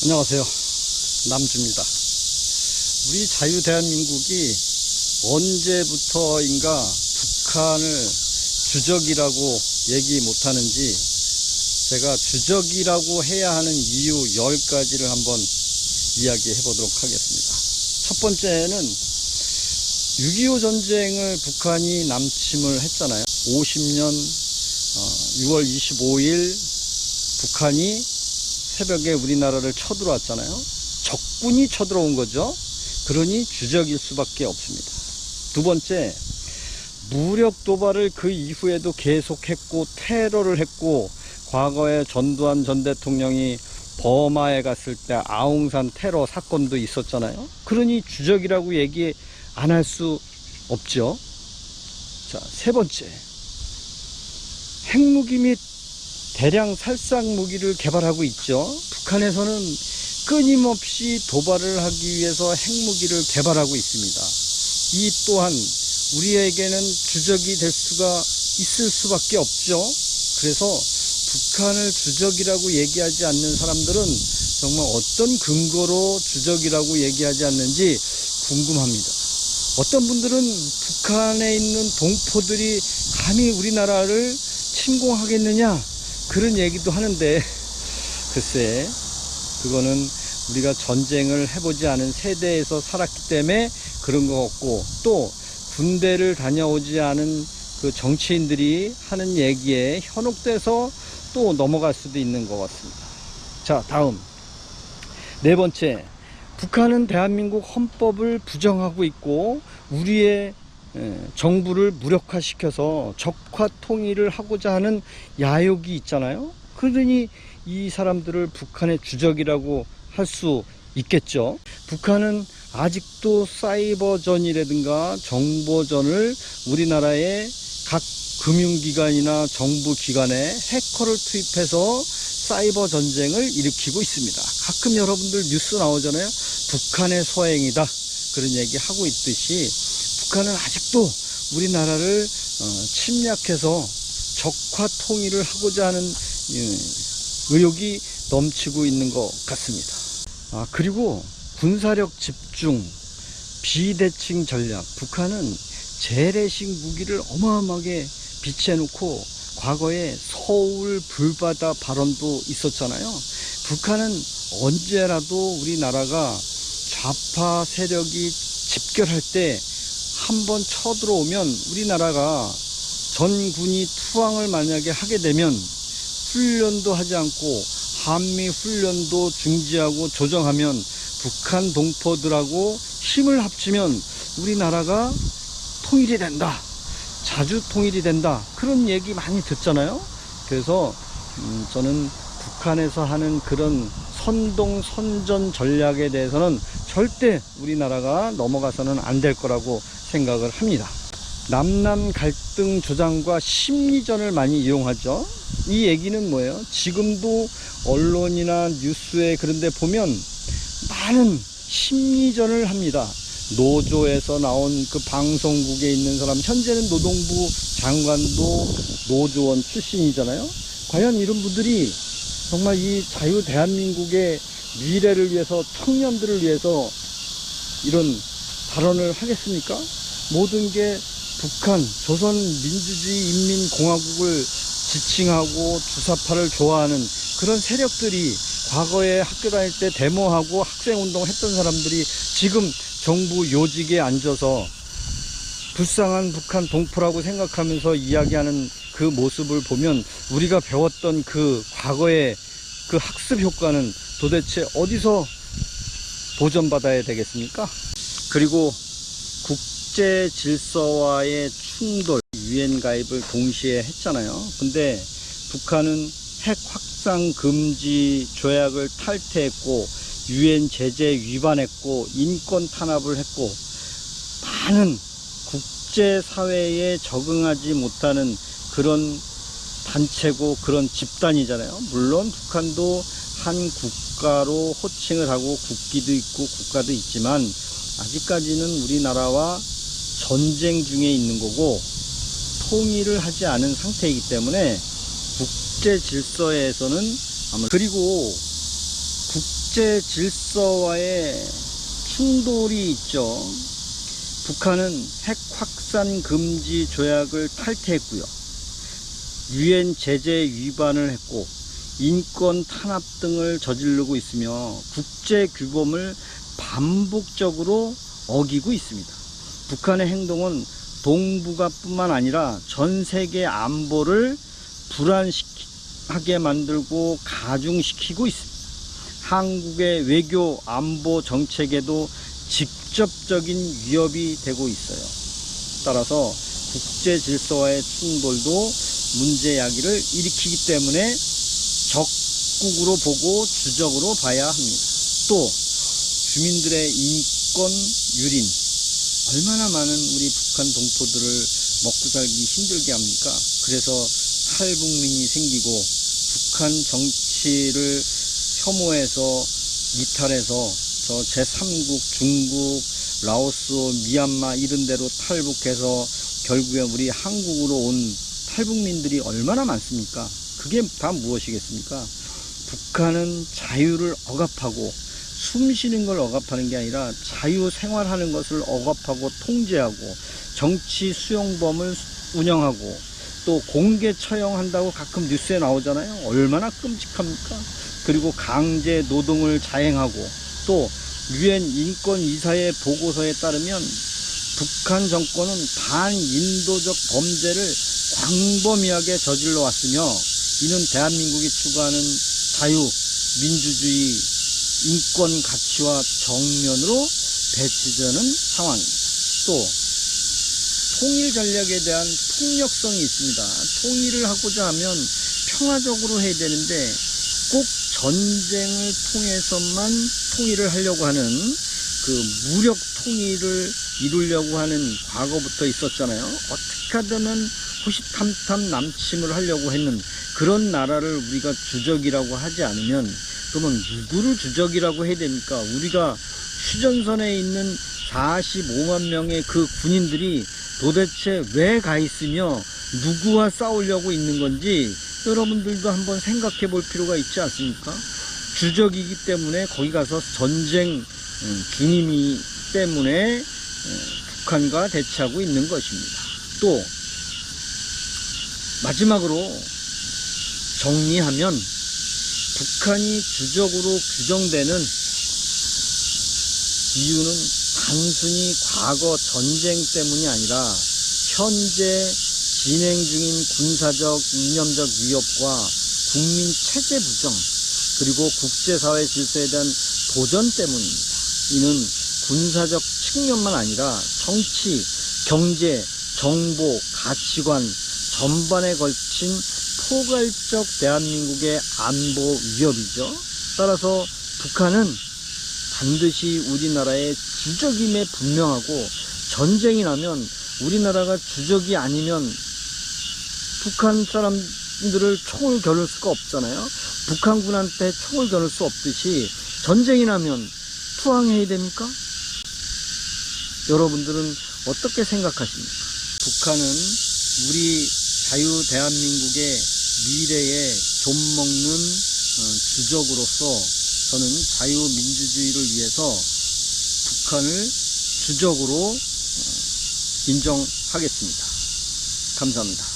안녕하세요. 남주입니다. 우리 자유대한민국이 언제부터인가 북한을 주적이라고 얘기 못하는지 제가 주적이라고 해야 하는 이유 10가지를 한번 이야기해 보도록 하겠습니다. 첫 번째는 6.25 전쟁을 북한이 남침을 했잖아요. 50년 6월 25일 북한이 새벽에 우리나라를 쳐들어왔잖아요. 적군이 쳐들어온 거죠. 그러니 주적일 수밖에 없습니다. 두 번째, 무력 도발을 그 이후에도 계속했고 테러를 했고, 과거에 전두환 전 대통령이 버마에 갔을 때 아웅산 테러 사건도 있었잖아요. 그러니 주적이라고 얘기 안 할 수 없죠. 자, 세 번째, 핵무기 및 대량 살상 무기를 개발하고 있죠. 북한에서는 끊임없이 도발을 하기 위해서 핵무기를 개발하고 있습니다. 이 또한 우리에게는 주적이 될 수가 있을 수밖에 없죠. 그래서 북한을 주적이라고 얘기하지 않는 사람들은 정말 어떤 근거로 주적이라고 얘기하지 않는지 궁금합니다. 어떤 분들은 북한에 있는 동포들이 감히 우리나라를 침공하겠느냐, 그런 얘기도 하는데, 글쎄, 그거는 우리가 전쟁을 해보지 않은 세대에서 살았기 때문에 그런 것 같고, 또 군대를 다녀오지 않은 그 정치인들이 하는 얘기에 현혹돼서 또 넘어갈 수도 있는 것 같습니다. 자, 다음 네 번째, 북한은 대한민국 헌법을 부정하고 있고 우리의 정부를 무력화시켜서 적화 통일을 하고자 하는 야욕이 있잖아요. 그러니 이 사람들을 북한의 주적이라고 할 수 있겠죠. 북한은 아직도 사이버전이라든가 정보전을 우리나라의 각 금융기관이나 정부기관에 해커를 투입해서 사이버 전쟁을 일으키고 있습니다. 가끔 여러분들 뉴스 나오잖아요. 북한의 소행이다, 그런 얘기 하고 있듯이 북한은 아직도 우리나라를 침략해서 적화 통일을 하고자 하는 의욕이 넘치고 있는 것 같습니다. 그리고 군사력 집중, 비대칭 전략. 북한은 재래식 무기를 어마어마하게 비치해 놓고 과거에 서울 불바다 발언도 있었잖아요. 북한은 언제라도 우리나라가 좌파 세력이 집결할 때 한번 쳐들어오면 우리나라가 전군이 투항을 만약에 하게 되면 훈련도 하지 않고 한미 훈련도 중지하고 조정하면 북한 동포들하고 힘을 합치면 우리나라가 통일이 된다, 자주 통일이 된다, 그런 얘기 많이 듣잖아요. 그래서 저는 북한에서 하는 그런 선동-선전 전략에 대해서는 절대 우리나라가 넘어가서는 안 될 거라고 생각을 합니다. 남남 갈등 조장과 심리전을 많이 이용하죠. 이 얘기는 뭐예요? 지금도 언론이나 뉴스에 그런 데 보면 많은 심리전을 합니다. 노조에서 나온 그 방송국에 있는 사람, 현재는 노동부 장관도 노조원 출신이잖아요. 과연 이런 분들이 정말 이 자유 대한민국의 미래를 위해서, 청년들을 위해서 이런 발언을 하겠습니까? 모든 게 북한, 조선민주주의 인민공화국을 지칭하고 주사파를 좋아하는 그런 세력들이 과거에 학교 다닐 때 데모하고 학생운동 했던 사람들이 지금 정부 요직에 앉아서 불쌍한 북한 동포라고 생각하면서 이야기하는 그 모습을 보면 우리가 배웠던 그 과거의 그 학습 효과는 도대체 어디서 보전받아야 되겠습니까? 그리고 국제 질서와의 충돌, 유엔 가입을 동시에 했잖아요. 근데 북한은 핵 확산 금지 조약을 탈퇴했고 유엔 제재 위반했고 인권 탄압을 했고 많은 국제사회에 적응하지 못하는 그런 단체고 그런 집단이잖아요. 물론 북한도 한 국가로 호칭을 하고 국기도 있고 국가도 있지만 아직까지는 우리나라와 전쟁 중에 있는 거고 통일을 하지 않은 상태이기 때문에 국제 질서에서는 아마, 그리고 국제 질서와의 충돌이 있죠. 북한은 핵 확산 금지 조약을 탈퇴했고요. 유엔 제재 위반을 했고 인권 탄압 등을 저지르고 있으며 국제 규범을 반복적으로 어기고 있습니다. 북한의 행동은 동북아뿐만 아니라 전 세계 안보를 불안하게 만들고 가중시키고 있습니다. 한국의 외교 안보 정책에도 직접적인 위협이 되고 있어요. 따라서 국제 질서와의 충돌도 문제 야기를 일으키기 때문에 적국으로 보고 주적으로 봐야 합니다. 또 주민들의 인권 유린, 얼마나 많은 우리 북한 동포들을 먹고 살기 힘들게 합니까? 그래서 탈북민이 생기고 북한 정치를 혐오해서 이탈해서 저 제3국 중국, 라오스, 미얀마 이런 데로 탈북해서 결국에 우리 한국으로 온 탈북민들이 얼마나 많습니까? 그게 다 무엇이겠습니까? 북한은 자유를 억압하고 숨 쉬는 걸 억압하는 게 아니라 자유 생활하는 것을 억압하고 통제하고 정치 수용범을 운영하고 또 공개 처형한다고 가끔 뉴스에 나오잖아요. 얼마나 끔찍합니까? 그리고 강제 노동을 자행하고 또 유엔 인권이사회 보고서에 따르면 북한 정권은 반인도적 범죄를 광범위하게 저질러 왔으며 이는 대한민국이 추구하는 자유, 민주주의, 인권 가치와 정면으로 배치되는 상황입니다. 또 통일 전략에 대한 폭력성이 있습니다. 통일을 하고자 하면 평화적으로 해야 되는데 꼭 전쟁을 통해서만 통일을 하려고 하는 그 무력 통일을 이루려고 하는 과거부터 있었잖아요. 어떻게 하든 호시탐탐 남침을 하려고 했는 그런 나라를 우리가 주적이라고 하지 않으면 그러면 누구를 주적이라고 해야 됩니까? 우리가 휴전선에 있는 45만 명의 그 군인들이 도대체 왜 가 있으며 누구와 싸우려고 있는 건지 여러분들도 한번 생각해 볼 필요가 있지 않습니까? 주적이기 때문에 거기 가서 전쟁 중임이 때문에 북한과 대치하고 있는 것입니다. 또 마지막으로 정리하면 북한이 주적으로 규정되는 이유는 단순히 과거 전쟁 때문이 아니라 현재 진행 중인 군사적, 이념적 위협과 국민 체제 부정, 그리고 국제사회 질서에 대한 도전 때문입니다. 이는 군사적 측면만 아니라 정치, 경제, 정보, 가치관 전반에 걸친 포괄적 대한민국의 안보 위협이죠. 따라서 북한은 반드시 우리나라의 주적임에 분명하고 전쟁이 나면 우리나라가 주적이 아니면 북한 사람들을 총을 겨눌 수가 없잖아요. 북한군한테 총을 겨눌 수 없듯이 전쟁이 나면 투항해야 됩니까? 여러분들은 어떻게 생각하십니까? 북한은 우리 자유 대한민국의 미래에 좀먹는 주적으로서 저는 자유민주주의를 위해서 북한을 주적으로 인정하겠습니다. 감사합니다.